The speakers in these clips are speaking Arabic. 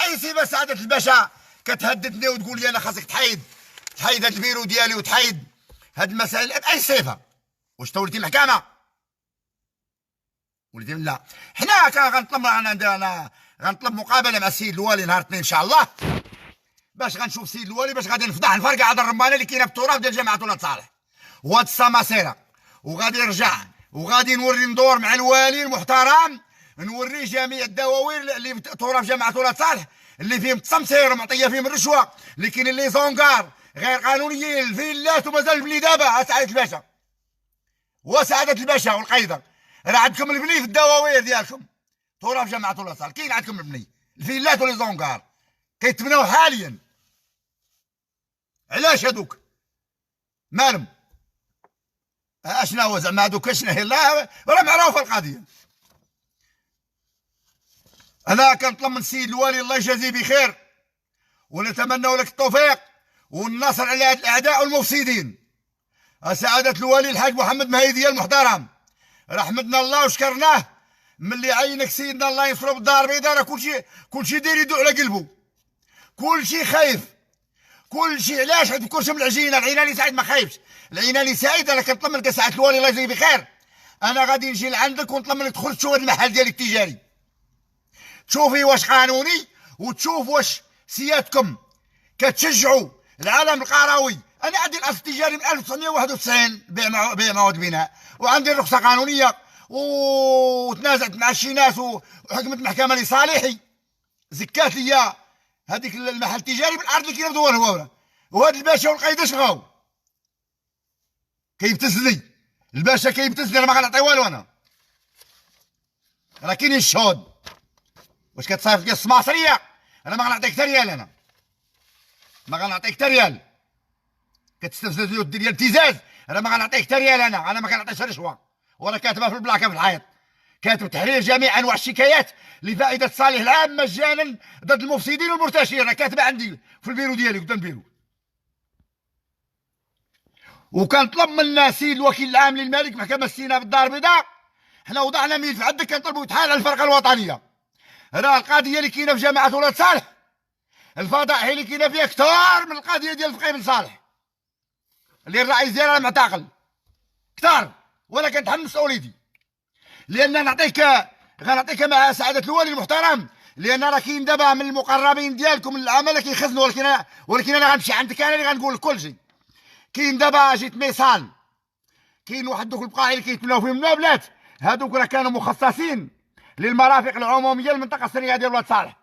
اي سيبه سعاده الباشا كتهددني وتقول لي انا خاصك تحيد هذا البيرو ديالي وتحيد هاد المسائل باي صفه. واش تولتي محكمه؟ ولدي لا، حنا غنطلب انا غنطلب مقابله مع السيد الوالي نهار الاثنين ان شاء الله، باش غنشوف السيد الوالي باش غادي نفضح الفرقه على الرمانه اللي كاينه في التراب ديال جماعه ولاد صالح وهاد السماسره، وغادي نرجع وغادي نوري ندور مع الوالي المحترم، نوري جميع الدواوير اللي في تراب جماعه ولاد صالح اللي فيهم التمصير ومعطيه فيهم الرشوه، اللي كاينين لي زونكار غير قانونيين، الفيلات ومازال البني دابا. سعاده الباشا وسعاده الباشا والقايده راه عندكم البني في الدواوير ديالكم تراب جماعه ولاد صالح، كاين عندكم البني الفيلات ولي زونكار كيتبناو حاليا. علاش هادوك مالهم؟ اشنو زعما هادوك اشنو هي؟ لا راه معروفه القضيه. انا كنطلب من السيد الوالي الله يجازيه بخير ونتمنى لك التوفيق والنصر على هاد الاعداء والمفسدين. سعاده الوالي الحاج محمد مهيدي المحترم رحمتنا الله وشكرناه ملي عينك سيدنا الله ينصرو بالدار البيضاء، راه كلشي داير يدو على قلبه، كلشي خايف، كلشي. علاش؟ حيت كلشي من العجينه، العيناني سعيد ما خايفش، العيناني سعيد. انا كنطلب منك سعاده الوالي الله يجزيه بخير، انا غادي نجي لعندك ونطلب منك تدخل تشوف هذا المحل ديالك التجاري، تشوفي واش قانوني وتشوف واش سيادتكم كتشجعوا العالم القروي. انا عندي الاصل التجاري من 1991 بيع مواد بناء، وعندي الرخصه قانونيه، وتنازعت مع شي ناس وحكمت المحكمه لصالحي، زكات ليا هذيك المحل التجاري بالارض اللي كاينه بدور هواوره. وهذا الباشا والقايده شغاو كيبتزني، الباشا كيبتزني، انا ما غنعطي والو، انا راه كاينين الشهود. واش كتصايفط لي السماصريه؟ انا ما غنعطيك حتى ريال، انا ما غنعطيك حتى ريال. كتستفزز ديال الابتزاز، انا ما غنعطيك حتى ريال، انا ما كنعطيش رشوه، ولا كاتبها في البلاكه في الحيط، كاتب تحرير جميع انواع الشكايات لفائده الصالح العام مجانا ضد المفسدين والمرتشين، راه كاتبه عندي في البيرو ديالي قدام البيرو. وكنطلب من السيد الوكيل العام للملك محكمه السيناء بالدار البيضاء، حنا وضعنا ملف عندك كنطلبوا يتحال على الفرقه الوطنيه. راه القضيه اللي كاينه في جماعه ولاد صالح الفضائح اللي كاينه فيها كثار من القضيه ديال فقيه بن صالح اللي الرئيس ديالها معتقل كثار، وانا كنتحمل مسؤوليتي، لان غنعطيك مع سعاده الوالي المحترم، لان راه كاين دابا من المقربين ديالكم من العمل كيخزنوا، ولكن انا غنمشي عندك انا اللي غنقول لك كل شيء. كاين دابا جيت ميصال، كاين واحد دوك البقاع اللي كيتبناو فيهم المبلات، هذوك راه كانوا مخصصين للمرافق العموميه المنطقه السريه ديال ولاد صالح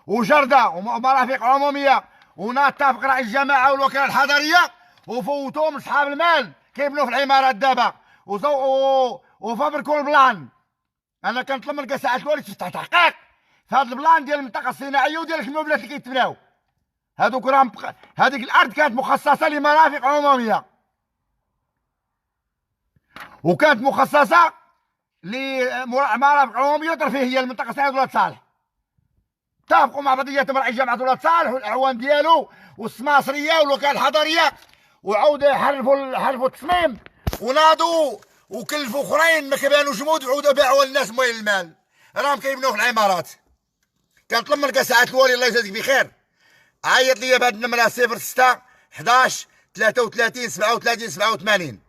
وجرده ومرافق عموميه، ونتفق رئيس الجماعه والوكاله الحضريه وفوتوهم لاصحاب المال كيبنوا في العمارات دابا وفبركوا البلان. انا كنطلب منك ساعه الوالي تفتح تحقيق في هذا البلان ديال المنطقه الصناعيه وديال المبلات اللي كيتبناو هذوك. راه هذيك الارض كانت مخصصه لمرافق عموميه وكانت مخصصه لمرافق عموميه وترفيهيه المنطقه الصناعيه ولاد صالح. اتفقوا مع بعضياتهم رئيس جامعه ولاد صالح والاعوان ديالو والسماصريه والوكاله الحضريه، وعاودوا حرفوا التصميم وناضوا وكلفوا اخرين ما كيبانوا جمود، وعاودوا باعوا للناس مويل المال راهم كيبنوا في العمارات. كنطلب منك ساعه الوالي الله يجازيك بخير، عيط لي بهاد النمره 06 11 33 37 87.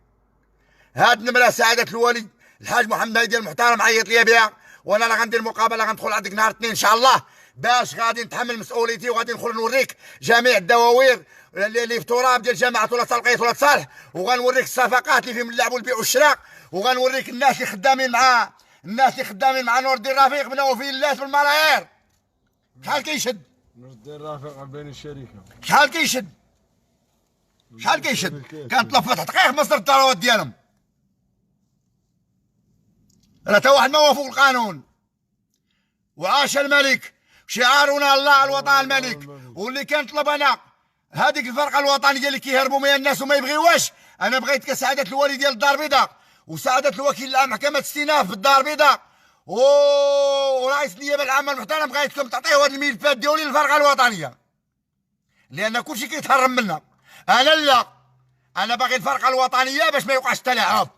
هاد النمره سعاده الوالي الحاج محمد مهيدي المحترم عيط لي بها، وانا راه غندير مقابله غندخل عندك نهار الاثنين ان شاء الله، باش غادي نتحمل مسؤوليتي وغادي ندخل نوريك جميع الدواوير اللي في تراب ديال جماعه ولاد صالح ولاد صالح، وغنوريك الصفقات اللي فيهم اللعب والبيع والشراء، وغنوريك الناس اللي خدامين مع نور الدين رفيق بناو فيلات بالملايير. شحال كيشد نور الدين رفيق بين الشركه؟ شحال كيشد؟ كنطلب فتح تحقيق مصدر الثروات ديالهم، راه تا واحد ما هو فوق القانون. وعاش الملك، شعارنا الله الوطن الملك. واللي كنطلب انا هذيك الفرقه الوطنيه اللي كيهربوا منها الناس وما يبغيوهاش، انا بغيت كسعاده الوالي ديال الدار البيضاء وسعاده الوكيل العام محكمه الاستئناف في الدار البيضاء ورئيس النيابه العامه المحترم، بغيتكم تعطيو هاد الملفات ديالي للفرقه الوطنيه، لان كلشي كيتهرب منا. انا لا، انا باغي الفرقه الوطنيه باش ما يوقعش التلاعب،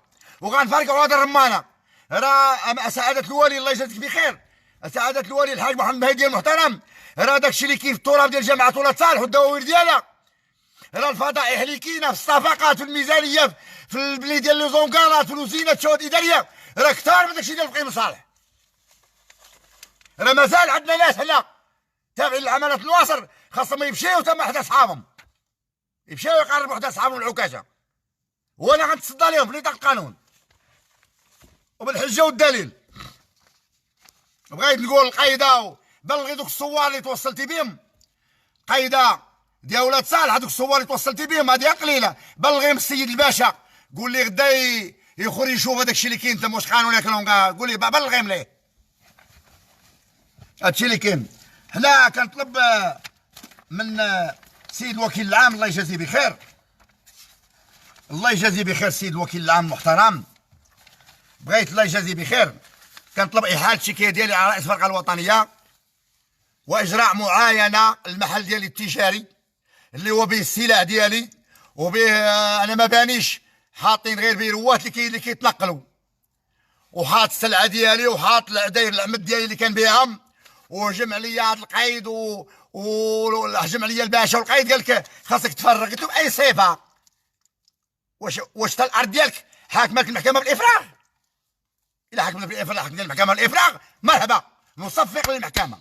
وغنفرقعوا هاد الرمانه. راه سعاده الوالي الله يجازيك بخير، سعادة الولي الحاج محمد مهدي المحترم، راه داكشي اللي كاين في التراب ديال جامعة ولاد صالح والدواوير ديالها، راه الفضائح اللي كاينه في الصفقات في الميزانيه في البلي ديال لي زونكارات في الوزينات الشهود الاداريه راه كثار من داكشي ديال القيم صالح. راه مازال عندنا ناس هنا تابعين للعملات النواصر خاصهم يمشيو تما حدا صحابهم، يمشيو يقربوا حدا صحابهم العكاشه، وانا غنتصدى لهم بنطاق القانون وبالحجه والدليل. بغيت نقول القايده بلغي دوك الصوار اللي توصلتي بهم، قايده ديال ولاد صالح هذوك الصور اللي توصلتي بهم هذه قليله، بلغيهم السيد الباشا قول لي غدا يخرج يشوف هذاك الشيء اللي كاين تما واش قانون ياك قول لي بلغيهم ليه هادشي اللي كاين. حنا كنطلب من سيد الوكيل العام الله يجازيه بخير، الله يجازيه بخير سيد الوكيل العام المحترم، بغيت الله يجازيه بخير كنطلب احاله الشكايه ديالي على رئيس الفرقه الوطنيه واجراء معاينه المحل ديالي التجاري اللي هو به السلع ديالي وبه انا ما بانيش حاطين غير بيروات اللي كيتنقلوا، وحاط السلعه ديالي وحاط داير العمد ديالي اللي كان بيهم، وهجم عليا هذا القايد وهجم عليا الباشا والقايد قال لك خاصك تفرغ. قلت له باي صفه؟ واش تا الارض ديالك حاكمك المحكمه بالافراغ؟ الا حكمنا بالافراغ حكمنا المحكمه بالافراغ مرحبا نصفق للمحكمه،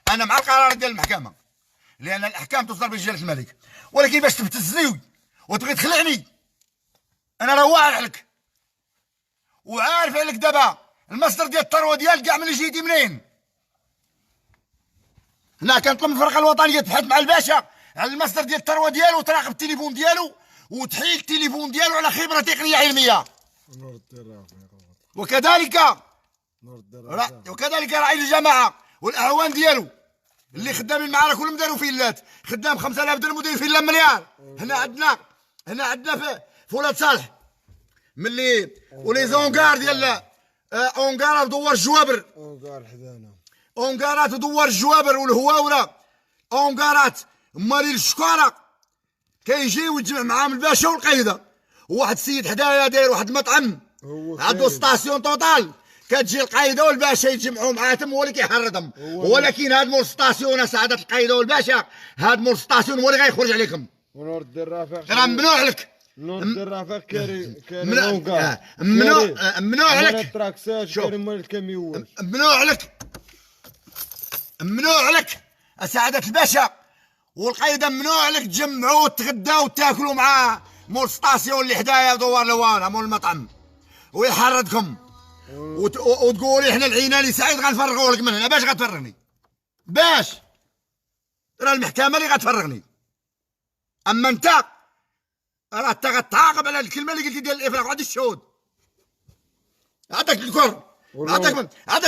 انا مع القرار ديال المحكمه لان الاحكام تصدر بجلاله الملك، ولكن باش تبتزني وتبغي تخلعني انا راه واعر عليك وعارف عليك دابا المصدر ديال الثروه ديالك كاع من جيتي منين. هنا كنطلب من الفرقه الوطنيه تبحث مع الباشا على المصدر ديال الثروه ديالو وتراقب التليفون ديالو وتحيل التليفون ديالو على خبره تقنيه علميه. وكذلك رئيس الجماعه والاعوان ديالو اللي خدامين معنا كلهم داروا فيلات، خدام 5000 درهم وداير فيلا مليار. هنا عندنا في ولاد صالح ملي ولي زونكار ديال اونكارات ودوار الجوابر، اونكارات ودوار الجوابر والهواوره اونكارات مالي الشكاره كيجي ويتجمع معاهم الباشا والقايده، وواحد السيد حدايا داير واحد المطعم عنده ستاسيون توتال، كتجي القايده والباشا يتجمعوا معاه تما هو اللي كيحرضهم، ولكن هاد مول ستاسيون سعاده القايده والباشا هاد مول ستاسيون هو اللي غيخرج عليكم. ونور الدرافق راه ممنوع لك، نور الدرافق كاري ممنوع لك التراكسات كاري مال الكاميوات، ممنوع لك سعاده الباشا والقايده، ممنوع لك تجمعوا وتغداو وتاكلوا مع مول ستاسيون اللي حدايا دوار لوانا مول المطعم ويحرضكم وتقولي حنا العيناني سعيد غنفرغوا لك من هنا. باش غتفرغني؟ باش راه المحكمه اللي غتفرغني، اما انت راه انت غتعاقب على الكلمه اللي قلتي ديال الافراغ وعندي الشهود. عندك الكر عندك